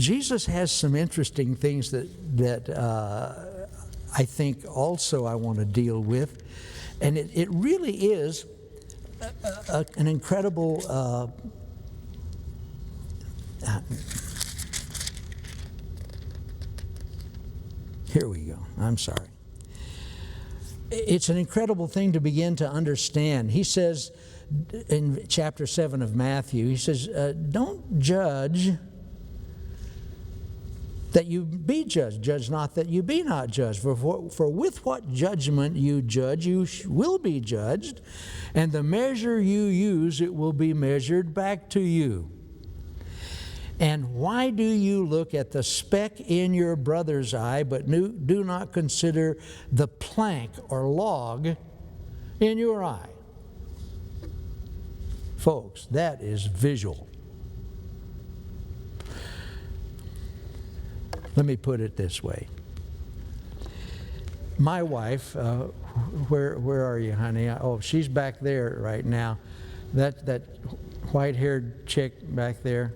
Jesus has some interesting things that I think also I want to deal with. And it really is an incredible here we go. I'm sorry. It's an incredible thing to begin to understand. He says in chapter 7 of Matthew, he says, don't judge that you be judged. Judge not that you be not judged. For with what judgment you judge, you will be judged. And the measure you use, it will be measured back to you. And why do you look at the speck in your brother's eye, but do not consider the plank or log in your eye? Folks, that is visual. Let me put it this way. My wife, where are you, honey? Oh, she's back there right now. That white-haired chick back there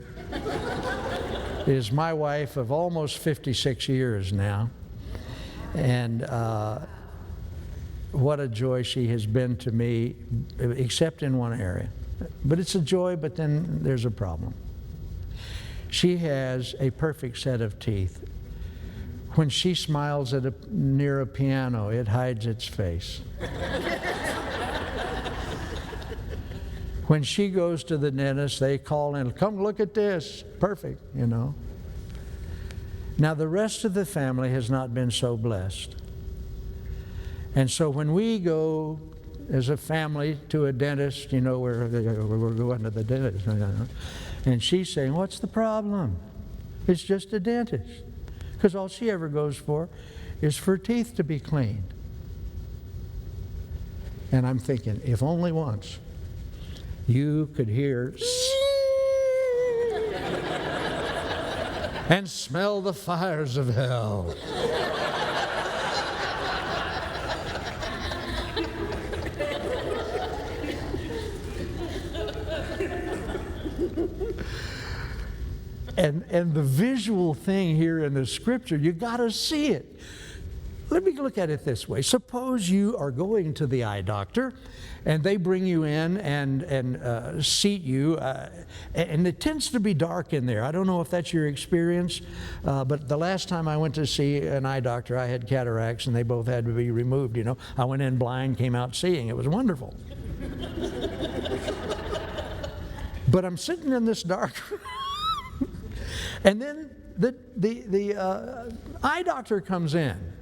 is my wife of almost 56 years now. And what a joy she has been to me, except in one area. But it's a joy, but then there's a problem. She has a perfect set of teeth. When she smiles near a piano, it hides its face. When she goes to the dentist, they call in, come look at this. Perfect, you know. Now, the rest of the family has not been so blessed. And so when we go as a family to a dentist, you know, we're going to the dentist, and she's saying, what's the problem? It's just a dentist. Because all she ever goes for is for teeth to be cleaned. And I'm thinking, if only once you could hear and smell the fires of hell. And the visual thing here in the scripture, you got to see it. Let me look at it this way. Suppose you are going to the eye doctor, and they bring you in and seat you, and it tends to be dark in there. I don't know if that's your experience, but the last time I went to see an eye doctor, I had cataracts, and they both had to be removed. You know, I went in blind, came out seeing. It was wonderful. But I'm sitting in this dark room. And then the eye doctor comes in.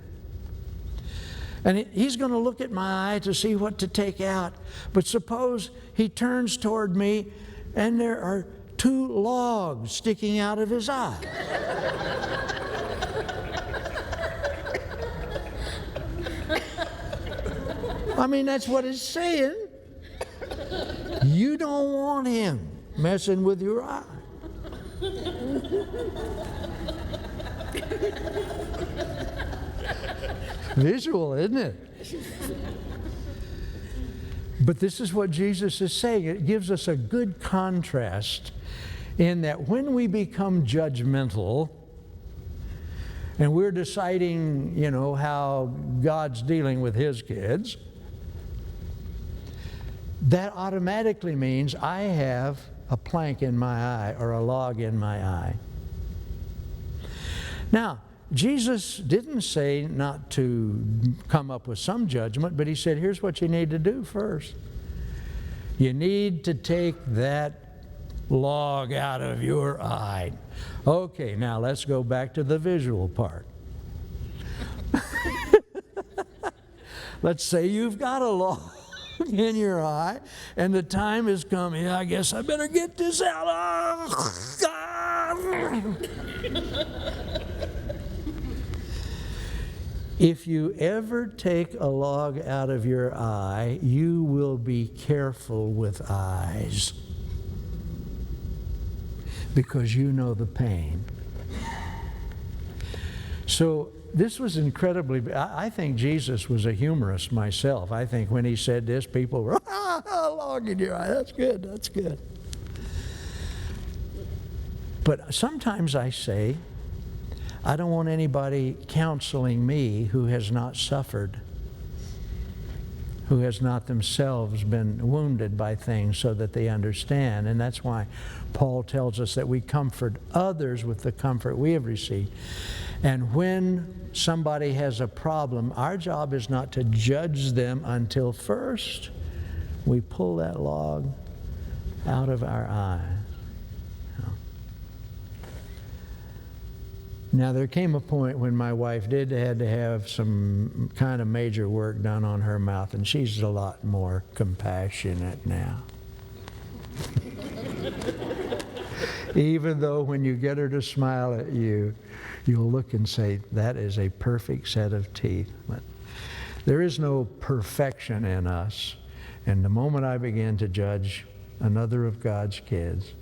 And he's going to look at my eye to see what to take out. But suppose he turns toward me and there are 2 logs sticking out of his eye. I mean, that's what it's saying. You don't want him messing with your eye. Visual, isn't it? But this is what Jesus is saying. It gives us a good contrast in that when we become judgmental and we're deciding, you know, how God's dealing with His kids, that automatically means I have a plank in my eye or a log in my eye. Now, Jesus didn't say not to come up with some judgment, but He said, here's what you need to do first. You need to take that log out of your eye. Okay, now let's go back to the visual part. Let's say you've got a log in your eye, and the time has come. Yeah, I guess I better get this out. If you ever take a log out of your eye, you will be careful with eyes because you know the pain. So this was incredibly, I think Jesus was a humorist myself. I think when He said this, people were, a log in your eye, that's good, that's good. But sometimes I say, I don't want anybody counseling me who has not suffered, who has not themselves been wounded by things so that they understand. And that's why Paul tells us that we comfort others with the comfort we have received. And when somebody has a problem, our job is not to judge them until first we pull that log out of our eye. Now, there came a point when my wife had to have some kind of major work done on her mouth, and she's a lot more compassionate now. Even though when you get her to smile at you, you'll look and say, that is a perfect set of teeth. But there is no perfection in us. And the moment I begin to judge another of God's kids,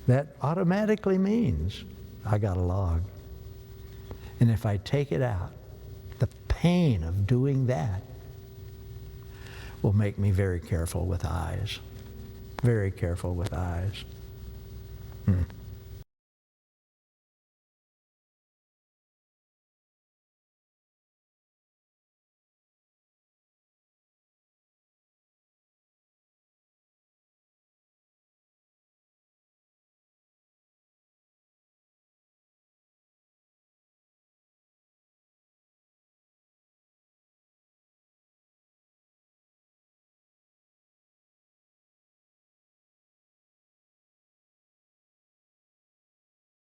that automatically means I got a log. And if I take it out, the pain of doing that will make me very careful with eyes. Very careful with eyes.